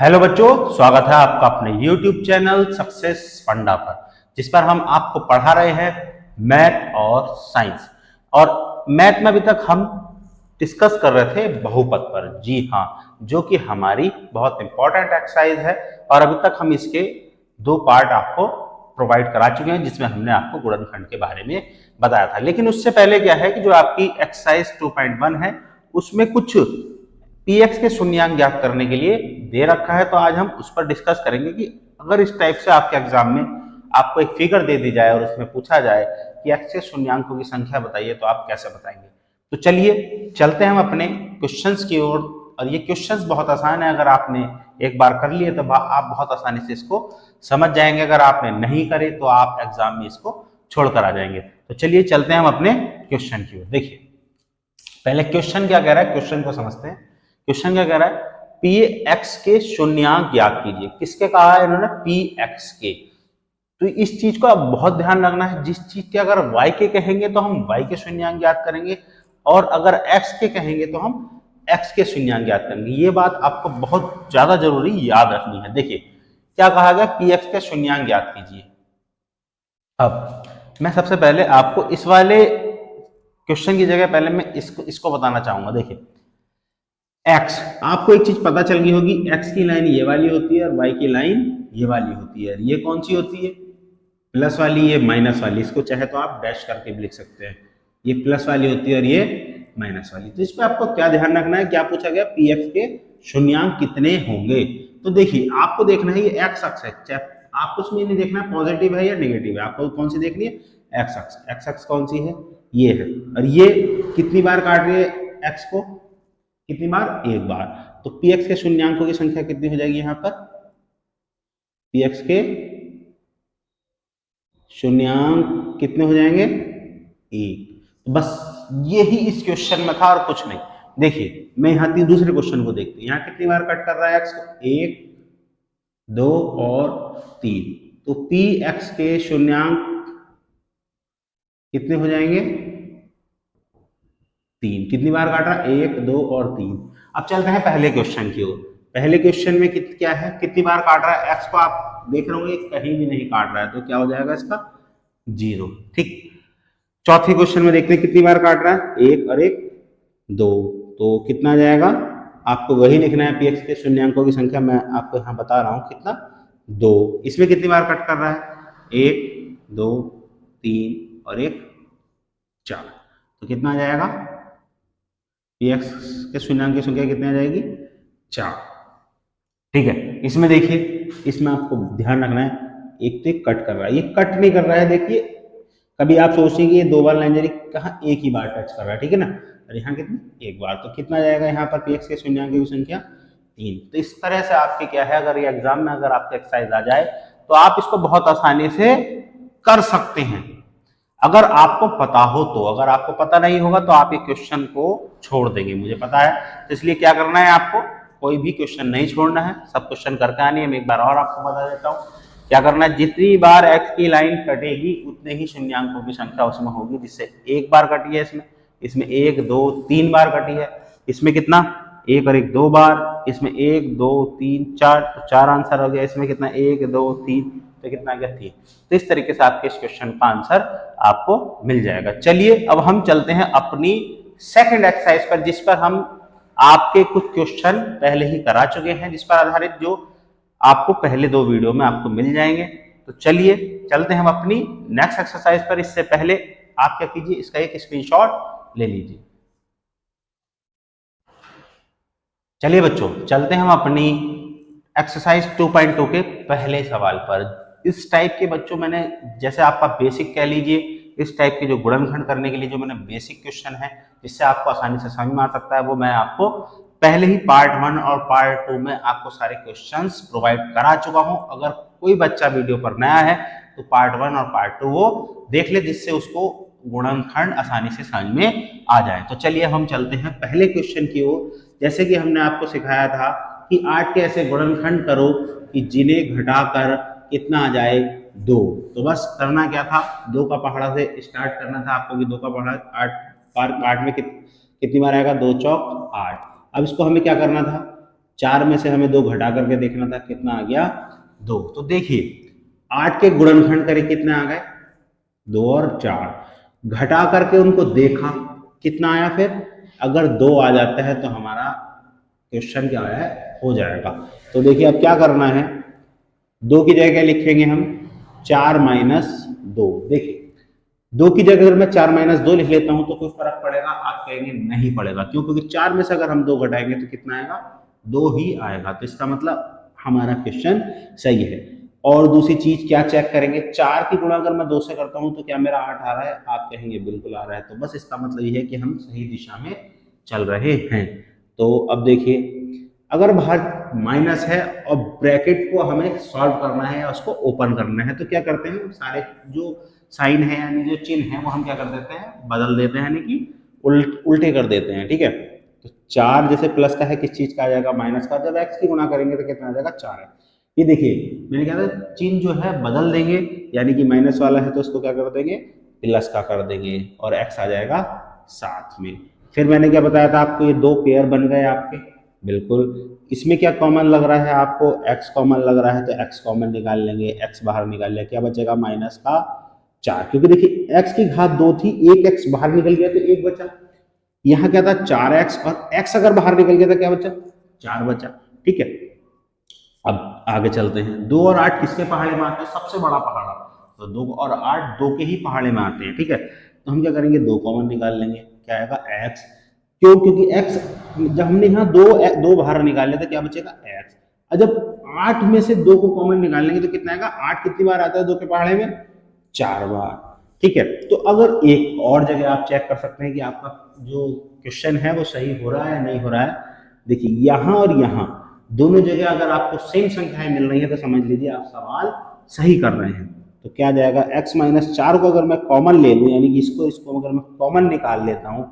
Hello बच्चों, स्वागत है आपका अपने YouTube चैनल सक्सेस फंडा पर, जिस पर हम आपको पढ़ा रहे हैं मैथ और साइंस। और मैथ में अभी तक हम डिस्कस कर रहे थे बहुपद पर। जी हाँ, जो कि हमारी बहुत इंपॉर्टेंट एक्सरसाइज है और अभी तक हम इसके दो पार्ट आपको प्रोवाइड करा चुके हैं, जिसमें हमने आपको गुणनखंड के बारे में बताया था। लेकिन उससे पहले क्या है कि जो आपकी एक्सरसाइज 2.1 है उसमें कुछ पीएक्स के शून्यांक ज्ञात करने के लिए दे रखा है, तो आज हम उस पर डिस्कस करेंगे कि अगर इस टाइप से आपके एग्जाम में आपको एक फिगर दे दी जाए और उसमें पूछा जाए कि एक्स के शून्यांकों की संख्या बताइए तो आप कैसे बताएंगे। तो चलिए चलते हैं हम अपने क्वेश्चंस की ओर। और ये क्वेश्चंस बहुत आसान है, अगर आपने एक बार कर लिए तो आप बहुत आसानी से इसको समझ जाएंगे। अगर आपने नहीं करे तो आप एग्जाम में इसको छोड़कर आ जाएंगे। तो चलिए चलते हैं हम अपने क्वेश्चन की ओर। देखिए पहले क्वेश्चन क्या कह रहा है, क्वेश्चन को समझते हैं। क्वेश्चन क्या कह रहा है, पी एक्स के शून्यांक ज्ञात कीजिए। किसके कहा है इन्होंने, पी एक्स के। तो इस चीज को आप बहुत ध्यान रखना है, जिस चीज के अगर y के कहेंगे तो हम y के शून्यांक ज्ञात करेंगे, और अगर x के कहेंगे तो हम x के शून्यांक ज्ञात करेंगे। ये बात आपको बहुत ज्यादा जरूरी याद रखनी है। देखिए क्या कहा गया, पी एक्स के शून्यांक ज्ञात कीजिए। अब मैं सबसे पहले आपको इस वाले क्वेश्चन की जगह पहले मैं इसको बताना चाहूंगा। देखिए x, आपको एक चीज पता चल गई होगी, x की लाइन ये वाली होती है और y की लाइन ये वाली होती है। ये कौन सी होती है, प्लस वाली, ये माइनस वाली। इसको चाहे तो आप डैश करके भी लिख सकते हैं। ये प्लस वाली होती है और ये माइनस वाली। तो इस पे आपको क्या ध्यान रखना है, क्या पूछा गया, पी एक्स के शून्यांक कितने होंगे। तो देखिए आपको देखना है ये एक्स अक्ष है, आपको उसमें नहीं देखना है पॉजिटिव है या नेगेटिव है, आपको कौन सी देखनी है, एक्स अक्ष। एक्स अक्ष कौन सी है, ये है। और ये कितनी बार काट रही है एक्स को, कितनी बार, एक बार। तो पी एक्स के शून्यांकों की संख्या कितनी हो जाएगी, यहां पर पी एक्स के शून्यांक कितने हो जाएंगे, एक। तो बस यही इस क्वेश्चन में था और कुछ नहीं। देखिए मैं यहाँ दूसरे क्वेश्चन को देखते हैं, यहाँ कितनी बार कट कर रहा है एक्स को, एक, दो और तीन। तो पी एक्स के शून्यांक कितने हो जाएंगे, तीन। कितनी बार काटा, एक, दो और तीन। अब चलते हैं पहले क्वेश्चन की ओर। पहले क्वेश्चन में क्या है, कितनी बार काट रहा है एक्स को, आप देख रहे होंगे कहीं भी नहीं काट रहा है, तो क्या हो जाएगा इसका, जीरो। ठीक। चौथे क्वेश्चन में देखते हैं कितनी बार काट रहा है, एक और एक, दो। तो कितना जाएगा, आपको वही लिखना है, पी एक्स के शून्यांकों की संख्या मैं आपको यहाँ बता रहा हूँ कितना, दो। इसमें कितनी बार कट कर रहा है, एक, दो, तीन और एक, चार। तो कितना आ जाएगा, पी एक्स के शून्यांक की संख्या कितनी आ जाएगी, चार। ठीक है। इसमें देखिए, इसमें आपको ध्यान रखना है, एक तो एक कट कर रहा है, ये कट नहीं कर रहा है। देखिए कभी आप सोचेंगे ये दो बार लाइन जारी, कहा एक ही बार टच कर रहा है, ठीक है ना। और यहाँ कितनी, एक बार। तो कितना जाएगा यहाँ पर पी एक्स के शून्यांक की संख्या, तीन। तो इस तरह से आपके क्या है, अगर ये एग्जाम में अगर आपका एक्सरसाइज आ जाए तो आप इसको बहुत आसानी से कर सकते हैं, अगर आपको पता हो तो। अगर आपको पता नहीं होगा तो आप ये क्वेश्चन को छोड़ देंगे, मुझे पता है। तो इसलिए क्या करना है, आपको कोई भी क्वेश्चन नहीं छोड़ना है, सब क्वेश्चन करके आनी है। मैं एक बार और आपको बता देता हूँ क्या करना है। जितनी बार एक्स की लाइन कटेगी उतने ही शून्यांकों की संख्या उसमें होगी, जिससे एक बार कटी है इसमें, इसमें एक, दो, तीन बार कटी है। इसमें कितना, एक और एक, दो बार। इसमें एक, दो, तीन, चार, तो चार आंसर हो गया। इसमें कितना, एक, दो, तीन, तो कितना आ गया, तीन। तो इस तरीके से आपके इस क्वेश्चन का आंसर आपको मिल जाएगा। चलिए अब हम चलते हैं अपनी सेकंड एक्सरसाइज पर, जिस पर हम आपके कुछ क्वेश्चन पहले ही करा चुके हैं, जिस पर आधारित जो आपको पहले दो वीडियो में आपको मिल जाएंगे। तो चलिए चलते हैं हम अपनी नेक्स्ट एक्सरसाइज पर। इससे पहले आप क्या कीजिए, इसका एक स्क्रीनशॉट ले लीजिए। चलिए बच्चों चलते हैं हम अपनी एक्सरसाइज 2.2 के पहले सवाल पर। इस टाइप के बच्चों मैंने, जैसे आपका बेसिक कह लीजिए, इस टाइप के जो गुणनखंड करने के लिए जो मैंने बेसिक क्वेश्चन है जिससे आपको आसानी से समझ में आ सकता है, वो मैं आपको पहले ही पार्ट 1 और पार्ट 2 में आपको सारे क्वेश्चंस प्रोवाइड करा चुका हूं। अगर कोई बच्चा वीडियो पर नया है तो पार्ट 1 और पार्ट 2 वो देख ले, जिससे उसको गुणनखंड आसानी से समझ में आ जाए। तो चलिए हम चलते हैं पहले क्वेश्चन की ओर। जैसे कि हमने आपको सिखाया था कि 8 के ऐसे गुणनखंड करो कि जिन्हें घटाकर कितना आ जाए, 2। तो बस करना क्या था, 2 का पहाड़ा से स्टार्ट करना था आपको कि 2 का पहाड़ा 8 में कितनी बार आएगा, 2 चौक 8। अब इसको हमें क्या करना था, 4 में से हमें 2 घटा करके देखना था, कितना आ गया 2। तो देखिए 8 के गुणनखंड करे कितने आ गए 2 और 4, घटा करके उनको देखा कितना आया, फिर अगर 2 आ जाता है तो हमारा क्वेश्चन क्या है हो जाएगा। तो देखिए अब क्या करना है, 2 की जगह क्या लिखेंगे हम 4 माइनस 2। देखिए 2 की जगह अगर मैं 4 माइनस 2 लिख लेता हूं तो कोई फर्क पड़ेगा, आप कहेंगे नहीं पड़ेगा, क्यों, क्योंकि 4 में से अगर हम 2 घटाएंगे तो कितना आएगा 2 ही आएगा। तो इसका मतलब हमारा क्वेश्चन सही है। और दूसरी चीज क्या चेक करेंगे, 4 की गुणा अगर मैं 2 से करता हूं तो क्या मेरा 8 आ रहा है, आप कहेंगे बिल्कुल आ रहा है। तो बस इसका मतलब ये है कि हम सही दिशा में चल रहे हैं। तो अब देखिए अगर बाहर माइनस है और ब्रैकेट को हमें सॉल्व करना है या उसको ओपन करना है, तो क्या करते हैं सारे जो साइन है यानी जो चिन्ह है वो हम क्या कर देते हैं बदल देते हैं, यानी कि उल्टे कर देते हैं। ठीक है, तो 4 जैसे प्लस का है, किस चीज का आ जाएगा माइनस का, जब एक्स की गुणा करेंगे तो कितना आ जाएगा 4 है। ये देखिए मैंने कहा था चिन्ह जो है बदल देंगे, यानी कि माइनस वाला है तो उसको क्या कर देंगे प्लस का कर देंगे और एक्स आ जाएगा साथ में। फिर मैंने क्या बताया था आपको, ये 2 पेयर बन गए आपके, बिल्कुल। इसमें क्या कॉमन लग रहा है आपको, x कॉमन लग रहा है, तो x कॉमन निकाल लेंगे, x बाहर निकाल लिया, क्या बचेगा माइनस का 4, क्योंकि देखिए x की घात 2 थी, एक x बाहर निकल गया तो एक बचा। यहाँ क्या था 4x, और x अगर बाहर निकल गया तो क्या बचा 4 बचा। ठीक है, अब आगे चलते हैं। 2 और 8 किसके पहाड़े में आते हैं, सबसे बड़ा पहाड़ा, तो 2 और 8 2 के ही पहाड़े में आते हैं। ठीक है, तो हम क्या करेंगे 2 कॉमन निकाल लेंगे, क्या आएगा x, क्यों, क्योंकि x जब हमने यहाँ 2 बाहर निकाल लिया तो क्या बचेगा x, और जब 8 में से 2 को कॉमन निकाल लेंगे तो कितना आएगा, 8 कितनी बार आता है 2 के पहाड़े में 4 बार। ठीक है, तो अगर एक और जगह आप चेक कर सकते हैं कि आपका जो क्वेश्चन है वो सही हो रहा है या नहीं हो रहा है। देखिए यहाँ और यहाँ दोनों जगह अगर आपको सेम संख्याएं मिल रही है तो समझ लीजिए आप सवाल सही कर रहे हैं। तो क्या जाएगा x माइनस 4 को अगर मैं कॉमन ले लूं, यानी कि इसको अगर मैं कॉमन निकाल लेता हूं,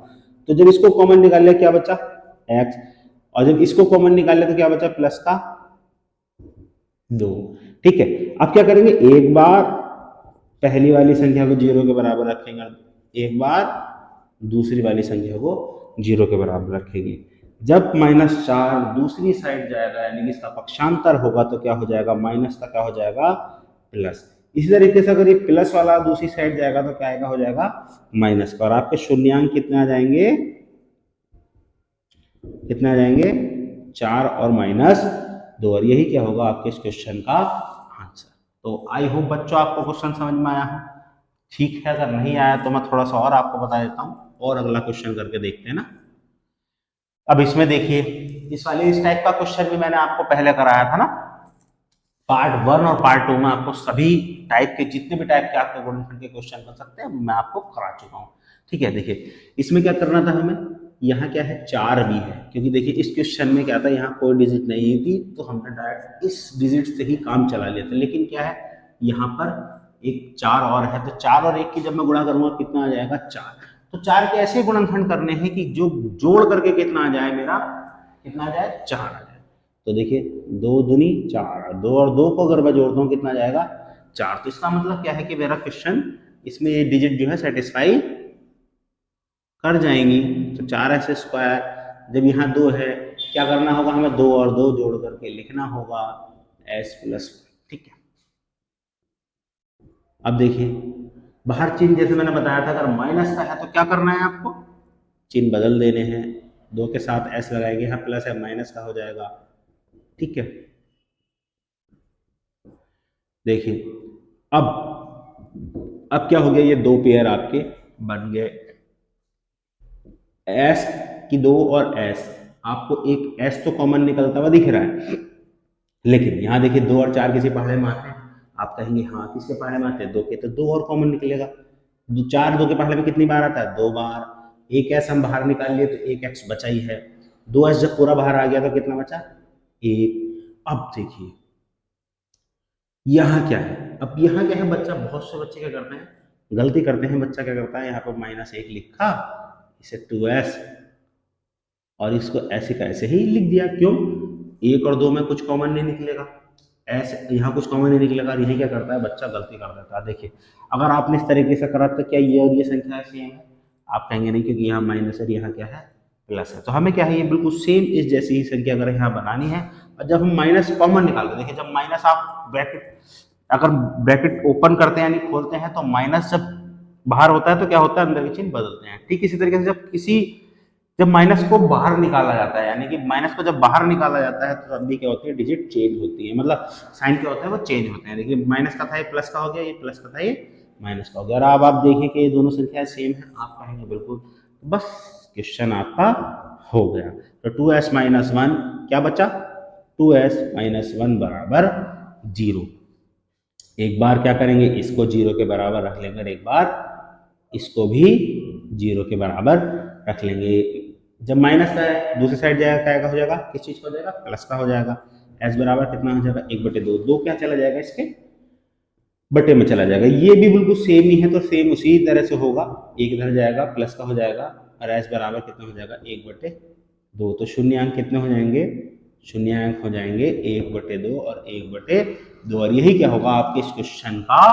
तो जब इसको कॉमन निकाल लिया क्या बचा x, और जब इसको कॉमन निकाल लिया तो क्या बचा प्लस का 2। ठीक है, अब क्या करेंगे, एक बार पहली वाली संख्या को 0 के बराबर रखेंगे, एक बार दूसरी वाली संख्या को 0 के बराबर रखेंगे। जब -4 दूसरी साइड जाएगा यानी कि इसका पक्षांतर होगा तो क्या हो जाएगा, माइनस का क्या हो जाएगा प्लस। इसी तरीके से अगर ये प्लस वाला दूसरी साइड जाएगा तो क्या आएगा हो जाएगा माइनस का, और आपके शून्यांक कितने आ जाएंगे, कितने आ जाएंगे 4 और -2, और यही क्या होगा आपके इस क्वेश्चन का आंसर। तो आई होप बच्चों आपको क्वेश्चन समझ में आया हो। ठीक है, अगर नहीं आया तो मैं थोड़ा सा और आपको बता देता हूँ, और अगला क्वेश्चन करके देखते हैं ना। अब इसमें देखिए इस टाइप का क्वेश्चन भी मैंने आपको पहले कराया था ना, पार्ट 1 और पार्ट 2 में आपको सभी टाइप के जितने भी टाइप के आपके गुणनखंड के क्वेश्चन कर सकते हैं मैं आपको करा चुका हूँ। ठीक है, देखिए इसमें क्या करना था हमें, यहाँ क्या है 4 भी है, क्योंकि देखिए इस क्वेश्चन में क्या था यहाँ कोई डिजिट नहीं थी तो हमने डायरेक्ट इस डिजिट से ही काम चला लिया था। लेकिन क्या है यहाँ पर एक 4 और है, तो 4 और 1 की जब मैं गुणा करूंगा कितना आ जाएगा 4। तो 4 के ऐसे गुणनखंड करने हैं कि जो जोड़ करके कितना आ जाए मेरा, कितना आ जाए 4 आ जाए। तो देखिए 2 दूनी 4, 2 और 2 को अगर मैं जोड़ता हूँ कितना जाएगा 4। तो इसका मतलब क्या है कि मेरा क्वेश्चन इसमें ये डिजिट जो है सेटिस्फाई कर जाएंगी। तो 4s², जब यहाँ 2 है क्या करना होगा हमें 2 और 2 जोड़ करके लिखना होगा s+। ठीक है, अब देखिए बाहर चिन्ह जैसे मैंने बताया था अगर माइनस का है तो क्या करना है आपको, चिन्ह बदल देने हैं, 2 के साथ s लगाएंगे, यहाँ प्लस है माइनस का हो जाएगा। ठीक है, देखिए अब क्या हो गया, ये 2 पेयर आपके बन गए, s की 2 और s, आपको एक s तो कॉमन निकलता हुआ दिख रहा है, लेकिन यहाँ देखिए 2 और 4 किसी पहाड़े में आते हैं, आप कहेंगे हाँ किसके पहाड़े में आते हैं 2 के, तो 2 और कॉमन निकलेगा। 4 2 के पहाड़े में कितनी बार आता है 2 बार, एक s हम बाहर निकाल लिए तो एक x बचा ही है, 2s जब पूरा बाहर आ गया तो कितना बचा 1। अब देखिए यहाँ क्या है, अब यहाँ क्या है, बच्चा बहुत से बच्चे क्या करते हैं गलती करते हैं, बच्चा क्या करता है यहाँ पर -1 लिखा, इसे 2s और इसको ऐसे का ऐसे ही लिख दिया, क्यों 1 और 2 में कुछ कॉमन नहीं निकलेगा, ऐसे यहाँ कुछ कॉमन नहीं निकलेगा, यही क्या करता है बच्चा गलती कर देता है। देखिए अगर आपने इस तरीके से करा तो क्या ये और ये संख्या सेम है, आप कहेंगे नहीं क्योंकि यहाँ माइनस है यहाँ क्या है प्लस है। तो हमें क्या है, ये बिल्कुल सेम इस जैसी ही संख्या अगर यहाँ बनानी है, और जब हम माइनस कॉमन निकालते हैं, देखिए जब माइनस आप ब्रैकेट अगर ब्रैकेट ओपन करते हैं यानी खोलते हैं तो माइनस जब बाहर होता है तो क्या होता है, अंदर के चिन्ह बदलते हैं। ठीक इसी तरीके से जब माइनस को बाहर निकाला जाता है, यानी कि माइनस को जब बाहर निकाला जाता है तो तब भी क्या होती है, डिजिट चेंज होती है, मतलब साइन क्या होता है वो चेंज होते हैं। देखिए माइनस का था ये प्लस का हो गया, ये प्लस का था ये माइनस का हो गया। और अब आप देखिए कि ये दोनों संख्याएं सेम है, आप कहेंगे बिल्कुल, बस क्वेश्चन आपका हो गया। तो 2s माइनस वन क्या बचा, 2s माइनस वन बराबर 0। एक बार क्या करेंगे, इसको 0 के बराबर रख लेंगे, और एक बार इसको भी 0 के बराबर रख लेंगे। जब माइनस का है दूसरी साइड जाएगा, क्या हो जाएगा, किस चीज का हो जाएगा, प्लस का हो जाएगा। s बराबर कितना हो जाएगा, 1/2, 2 क्या चला जाएगा, इसके बटे में चला जाएगा। ये भी बिल्कुल सेम ही है, तो सेम उसी तरह से होगा, एक इधर जाएगा प्लस का हो जाएगा, और s बराबर कितना हो जाएगा, 1/2। तो शून्यांक कितने हो जाएंगे, शून्यांक हो जाएंगे 1/2 और 1/2, और यही क्या होगा आपके इस क्वेश्चन का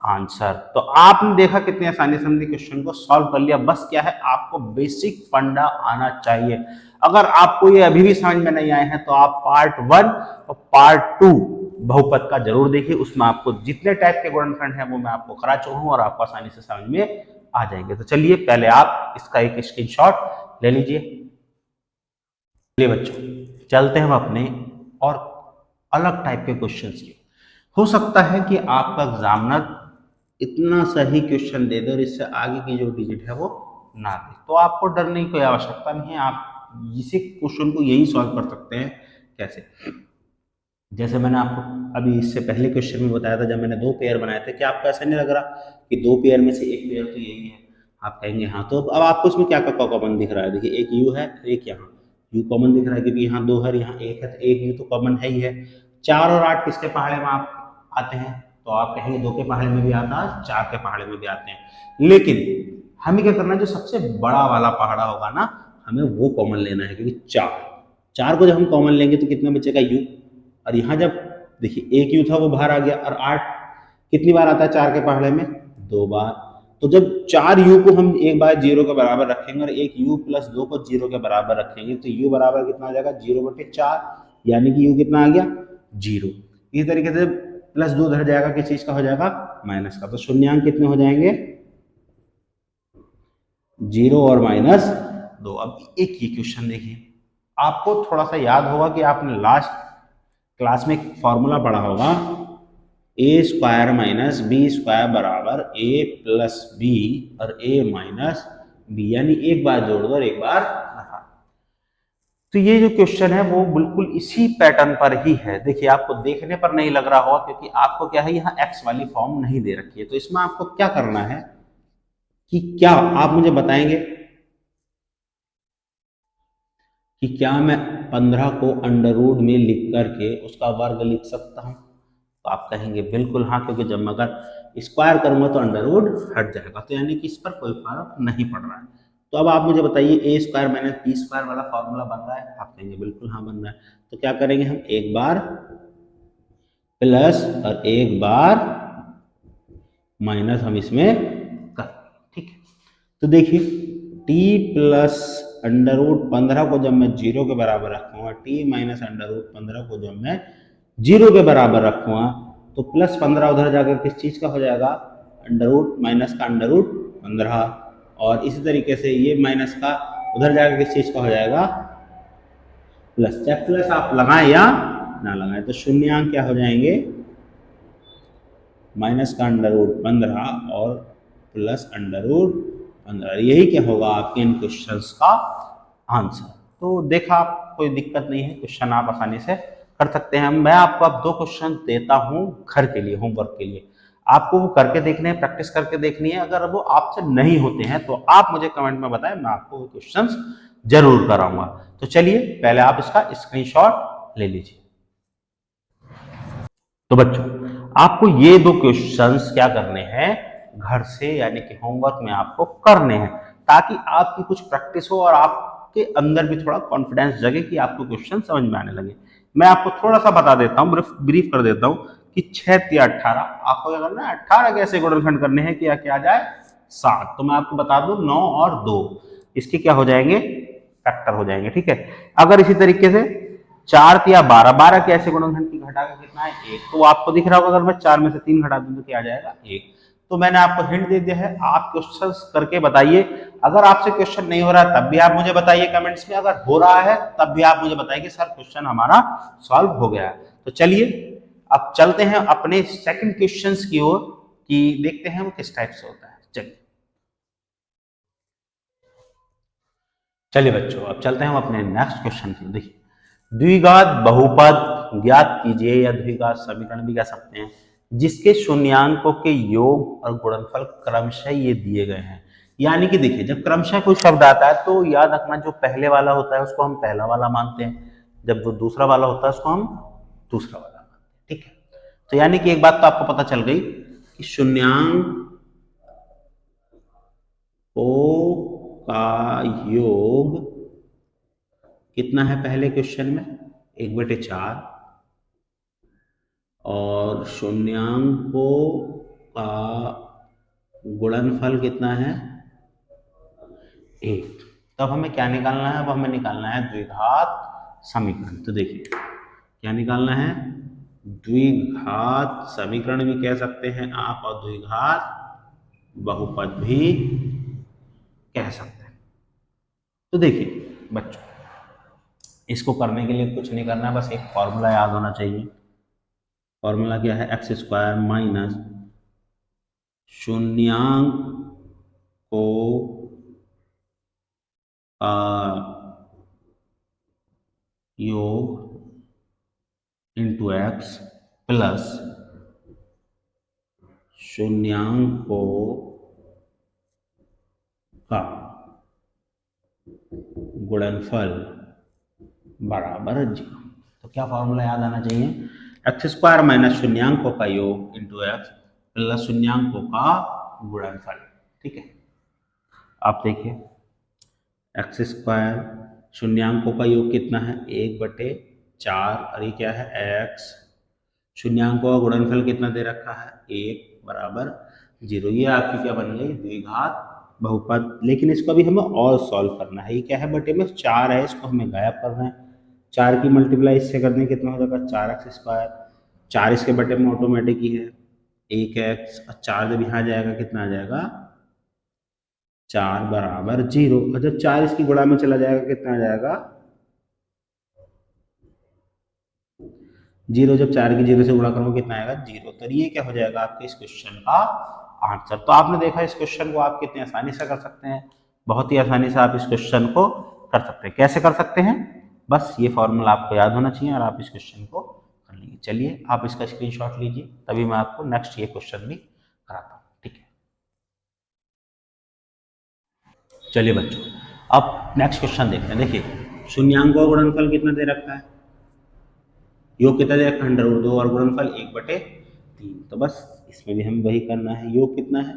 आंसर। तो आपने देखा कितनी आसानी से हमने क्वेश्चन को सॉल्व कर लिया। बस क्या है, आपको बेसिक फंडा आना चाहिए। अगर आपको ये अभी भी समझ में नहीं आए हैं तो आप पार्ट 1 और पार्ट 2 बहुपद का जरूर देखिए, उसमें आपको जितने टाइप के गुणनखंड हैं वो मैं आपको करा चुका हूं और आपको आसानी से समझ में आ जाएंगे। तो चलिए पहले आप इसका एक स्क्रीनशॉट ले लीजिए। चलिए बच्चों, चलते हैं हम अपने और अलग टाइप के क्वेश्चंस की। हो सकता है कि आपका एग्जामिनर इतना सही क्वेश्चन दे दे और इससे आगे की जो डिजिट है वो ना दे, तो आपको डरने की कोई आवश्यकता नहीं है। आप इसी क्वेश्चन को यही सॉल्व कर सकते हैं। कैसे, जैसे मैंने आपको अभी इससे पहले क्वेश्चन में बताया था, जब मैंने 2 पेयर बनाए थे, क्या आपको ऐसा नहीं लग रहा कि 2 पेयर में से एक पेयर तो यही है। आप कहेंगे हाँ, तो अब आपको इसमें क्या क्या कॉमन दिख रहा है, देखिए एक यू है, एक यहाँ यू कॉमन दिख रहा है, क्योंकि यहाँ 2 है यहाँ 1 है, तो एक यू तो कॉमन है ही है। 4 और 8 किसके पहाड़े में आप आते हैं, तो आप कहेंगे 2 के पहाड़े में भी आता है, 4 के पहाड़े में भी आते हैं। लेकिन हमें क्या करना है, जो सबसे बड़ा वाला पहाड़ा होगा ना, हमें वो कॉमन लेना है, क्योंकि 4 को जब हम कॉमन लेंगे तो कितना बचेगा, यू। और यहाँ जब देखिए एक यू था वो बाहर आ गया, और 8 कितनी बार आता है 4 के पहाड़े में, 2 बार। तो जब 4 यू को हम एक बार 0 के बराबर रखेंगे और एक यू प्लस 2 को 0 के बराबर रखेंगे, तो यू बराबर कितना आ जाएगा, 0/4, यानी कि यू कितना आ गया, 0। इसी तरीके से प्लस 2 उधर जाएगा, किस चीज का हो जाएगा, माइनस का। तो शून्यांक कितने हो जाएंगे, 0 और -2। अब एक ये क्वेश्चन देखिए, आपको थोड़ा सा याद होगा कि आपने लास्ट क्लास में एक फॉर्मूला पढ़ा होगा, a² - b² बराबर a+b और a-b, यानी एक बार जोड़ दो और एक बार घटा। तो ये जो क्वेश्चन है वो बिल्कुल इसी पैटर्न पर ही है। देखिए आपको देखने पर नहीं लग रहा होगा, क्योंकि आपको क्या है, यहाँ x वाली फॉर्म नहीं दे रखी है। तो इसमें आपको क्या करना है कि क्या आप मुझे बताएंगे कि क्या मैं 15 को अंडर रूट में लिख करके उसका वर्ग लिख सकता हूं, तो आप कहेंगे बिल्कुल हाँ, क्योंकि जब मैं अगर स्क्वायर करूंगा तो अंडर रूट हट जाएगा, तो यानी कि इस पर कोई फर्क नहीं पड़ रहा है। तो अब आप मुझे बताइए, a² - b² वाला फॉर्मूला बन रहा है, आप कहेंगे बिल्कुल हाँ बन रहा है। तो क्या करेंगे हम, एक बार प्लस और एक बार माइनस हम इसमें कर, ठीक है। तो देखिए t प्लस अंडर रूट 15 को जब मैं 0 के बराबर रखूंगा, t माइनस अंडर रूट 15 को जब मैं 0 के बराबर रखूंगा, तो प्लस 15 उधर जाकर किस चीज का हो जाएगा, अंडर रूट माइनस का अंडर रूट 15, और इसी तरीके से ये माइनस का उधर जाकर किस चीज का हो जाएगा, प्लस। चाहे प्लस आप लगाएं या ना लगाएं, तो शून्यांक क्या हो जाएंगे, माइनस का अंडर रूट 15 और प्लस अंडर रूट 15। यही क्या होगा आपके इन क्वेश्चंस का आंसर। तो देखा, आप कोई दिक्कत नहीं है, क्वेश्चन आप आसानी से कर सकते हैं। मैं आपको अब 2 क्वेश्चन देता हूं घर के लिए, होमवर्क के लिए, आपको वो करके देखने हैं, प्रैक्टिस करके देखनी है। अगर वो आपसे नहीं होते हैं तो आप मुझे कमेंट में बताएं, मैं आपको वो क्वेश्चन जरूर कराऊंगा। तो चलिए पहले आप इसका स्क्रीनशॉट ले लीजिए। तो बच्चों, आपको ये 2 क्वेश्चंस क्या करने हैं, घर से यानी कि होमवर्क में आपको करने हैं, ताकि आपकी कुछ प्रैक्टिस हो और आपके अंदर भी थोड़ा कॉन्फिडेंस जगे कि आपको क्वेश्चन समझ में आने लगे। मैं आपको थोड़ा सा बता देता हूँ, ब्रीफ कर देता हूँ कि 6 × 18 आपको क्या करना है, 18 कैसे गुणनखंड करने हैं कि क्या आ जाए 7। तो मैं आपको बता दूं 9 और 2 इसके क्या हो जाएंगे, फैक्टर हो जाएंगे, ठीक है। अगर इसी तरीके से 4 या 12 के ऐसे गुणनखंड की घटा का कितना है 1, तो आपको दिख रहा होगा अगर मैं 4 में से 3 घटा दूं तो क्या आ जाएगा 1। तो मैंने आपको हिंट दे दिया है, आप क्वेश्चन करके बताइए। अगर आपसे क्वेश्चन नहीं हो रहा तब भी आप मुझे बताइए कमेंट्स में, अगर हो रहा है तब भी आप मुझे बताइए कि सर क्वेश्चन हमारा सॉल्व हो गया है। तो चलिए अब चलते हैं अपने सेकंड क्वेश्चंस की ओर कि देखते हैं वो किस टाइप से होता है। चलिए चलिए बच्चों अब चलते हैं हम अपने नेक्स्ट क्वेश्चन की। देखिए द्विघात बहुपद ज्ञात कीजिए, या द्विघात समीकरण भी कह सकते हैं, जिसके शून्यांकों के योग और गुणनफल क्रमशः ये दिए गए हैं। यानी कि देखिए जब क्रमशः कोई शब्द आता है तो याद रखना जो पहले वाला होता है उसको हम पहला वाला मानते हैं, जब वो दूसरा वाला होता है उसको हम दूसरा वाला मानते हैं, ठीक है। तो यानी कि एक बात तो आपको पता चल गई कि शून्यांक ओ का योग कितना है पहले क्वेश्चन में 1/4, और शून्यांकों का गुणनफल कितना है 1। तब हमें क्या निकालना है, अब हमें निकालना है द्विघात समीकरण। तो देखिए क्या निकालना है, द्विघात समीकरण भी कह सकते हैं आप और द्विघात बहुपद भी कह सकते हैं। तो देखिए बच्चों इसको करने के लिए कुछ नहीं करना है, बस एक फॉर्मूला याद होना चाहिए। फॉर्मूला क्या है, x² माइनस शून्यांक को योग इंटू x प्लस शून्यांकों का गुणनफल बराबर 0। तो क्या फॉर्मूला याद आना चाहिए, x² माइनस शून्यांकों का योग इंटू x प्लस शून्यांकों का गुणनफल, ठीक है। आप देखिए x² शून्यांकों का योग कितना है 1/4, और ये क्या है x, शून्यांकों का गुणनफल कितना दे रखा है 1 बराबर 0। ये आपकी क्या बन गई द्विघात बहुपद। लेकिन इसको अभी हमें और सॉल्व करना है। ये क्या है बटे में 4 है, इसको हमें गायब करना है। 4 की मल्टीप्लाई इससे कर दें कितना हो जाएगा 4x², 4 इसके बटे में ऑटोमेटिक ही है 1x, और 4 जब यहाँ जाएगा कितना आ जाएगा 4 बराबर 0, और जब 4 इसकी गुणा में चला जाएगा कितना आ जाएगा 0, जब 4 की 0 से गुणा करोगे कितना आएगा 0। तो ये क्या हो जाएगा आपके इस क्वेश्चन का आंसर। तो आपने देखा इस क्वेश्चन को आप कितने आसानी से कर सकते हैं, बहुत ही आसानी से आप इस क्वेश्चन को कर सकते हैं। कैसे कर सकते हैं, बस ये फॉर्मूला आपको याद होना चाहिए और आप इस क्वेश्चन को कर लेंगे। चलिए आप इसका स्क्रीनशॉट लीजिए, तभी मैं आपको नेक्स्ट ये क्वेश्चन भी कराता हूँ, ठीक है। चलिए बच्चों अब नेक्स्ट क्वेश्चन देखते हैं। देखिए शून्यांकों का गुणनफल कितना दे रखा है, योग कितना दे रखा है √2, और गुणनफल 1/3। तो बस इसमें भी हमें वही करना है। योग कितना है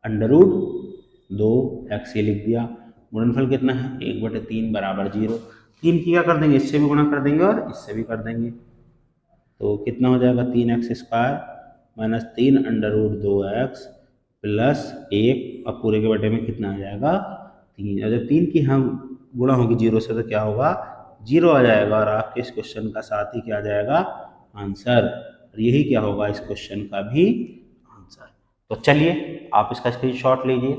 √2, x ये लिख दिया, गुणनफल कितना है 1/3 बराबर 0। 3 की क्या कर देंगे, इससे भी गुणा कर देंगे और इससे भी कर देंगे, तो कितना हो जाएगा 3x² माइनस 3 √2x प्लस 1, अब पूरे के बटे में कितना आ जाएगा 3। और जब 3 की हम गुणा होगी 0 से तो क्या होगा 0 आ जाएगा, और आपके इस क्वेश्चन का साथ ही क्या आ जाएगा आंसर। और यही क्या होगा इस क्वेश्चन का भी आंसर। तो चलिए आप इसका स्क्रीनशॉट लीजिए।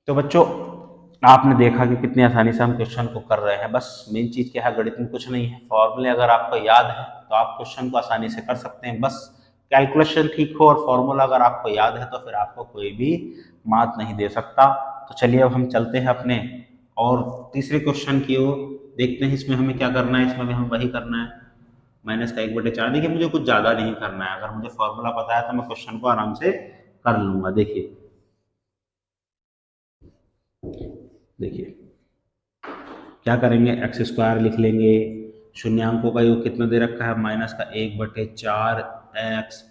तो बच्चों आपने देखा कि कितनी आसानी से हम क्वेश्चन को कर रहे हैं। बस मेन चीज़ क्या है, गणित में कुछ नहीं है, फॉर्मूले अगर आपको याद है तो आप क्वेश्चन को आसानी से कर सकते हैं। बस कैलकुलेशन ठीक हो और फॉर्मूला अगर आपको याद है तो फिर आपको कोई भी मात नहीं दे सकता। तो चलिए अब हम चलते हैं अपने और तीसरे क्वेश्चन की ओर, देखते हैं इसमें हमें क्या करना है। इसमें भी हमें वही करना है, माइनस का 1/4। देखिए मुझे कुछ ज़्यादा नहीं करना है, अगर मुझे फॉर्मूला पता है तो मैं क्वेश्चन को आराम से कर लूँगा। देखिए देखिए क्या करेंगे, x² लिख लेंगे, शून्यांकों का योग कितना दे रखा है माइनस का 1/4x,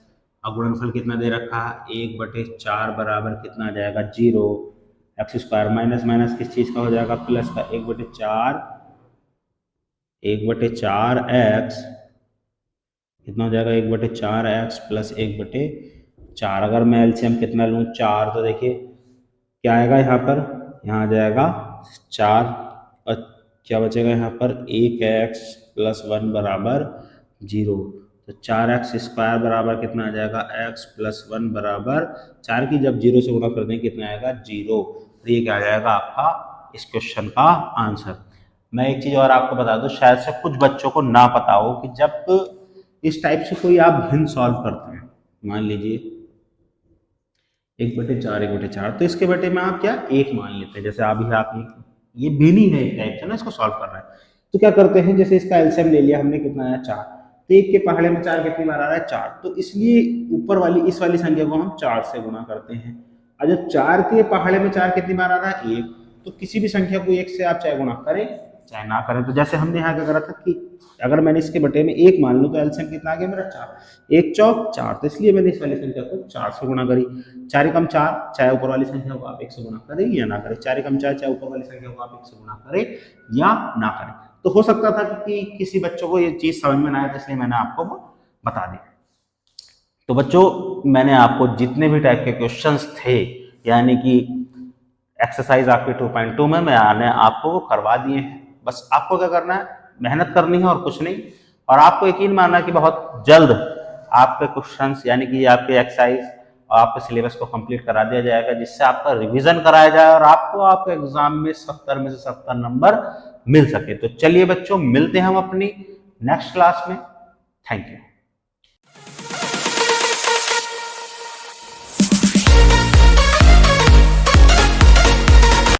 और गुणनफल कितना दे रखा है 1/4 बराबर कितना आ जाएगा 0। x² माइनस माइनस किस चीज़ का हो जाएगा प्लस का 1/4x कितना हो जाएगा 1/4x प्लस 1/4 4, अगर मैं एलसीएम कितना लूँ 4, तो देखिए क्या आएगा यहाँ पर, यहाँ आ जाएगा 4 और क्या बचेगा यहाँ पर 1x + 1 बराबर 0। तो 4x स्क्वायर बराबर कितना आ जाएगा, x + 1 बराबर 4 की जब 0 से गुणा कर दें कितना आएगा 0। तो ये क्या आ जाएगा आपका इस क्वेश्चन का आंसर। मैं एक चीज़ और आपको बता दूं, शायद से कुछ बच्चों को ना पता हो कि जब इस टाइप से कोई आप भिन्न सॉल्व करते हैं, मान लीजिए 1/4 1/4, तो इसके बटे में आप क्या 1 मान लेते हैं। जैसे अभी आप ये भिन्न ही है एक टाइप से ना, इसको सॉल्व कर रहे हैं तो क्या करते हैं, जैसे इसका एलसीएम ले लिया हमने, कितना आया 4, तो 1 के पहाड़े में 4 कितनी बार आ रहा है 4, तो इसलिए ऊपर वाली इस वाली संख्या को हम 4 से गुणा करते हैं। और जब 4 के पहाड़े में 4 कितनी बार आ रहा है 1, तो किसी भी संख्या को 1 से आप चाहे गुणा करें चाहे ना करें। तो जैसे हमने यहाँ क्या करा था कि अगर मैंने इसके बटे में 1 मान लूँ तो एलसीएम कितना आ गया मेरा 4, 1 चौक 4, तो इसलिए मैंने इस वाली संख्या को 4 से गुणा करी। 4 एकम 4, चाहे ऊपर वाली संख्या को आप 1 से गुणा करें या ना करें, 4 एकम 4, चाहे ऊपर वाली संख्या को आप 1 से गुणा करें या ना करें। तो हो सकता था कि किसी बच्चों को ये चीज़ समझ में ना आए, तो इसलिए मैंने आपको वो बता दी। तो बच्चों, मैंने आपको जितने भी टाइप के क्वेश्चंस थे, यानी कि एक्सरसाइज आपके 2.2 में मैंने आपको वो करवा दिए हैं। बस आपको क्या करना है, मेहनत करनी है और कुछ नहीं। और आपको यकीन मानना कि बहुत जल्द आपके क्वेश्चंस यानी कि आपके एक्सरसाइज और आपके सिलेबस को कंप्लीट करा दिया जाएगा, जिससे आपका रिवीजन कराया जाए और आपको आपके एग्जाम में 70 में से 70 नंबर मिल सके। तो चलिए बच्चों, मिलते हैं हम अपनी नेक्स्ट क्लास में। Thank you.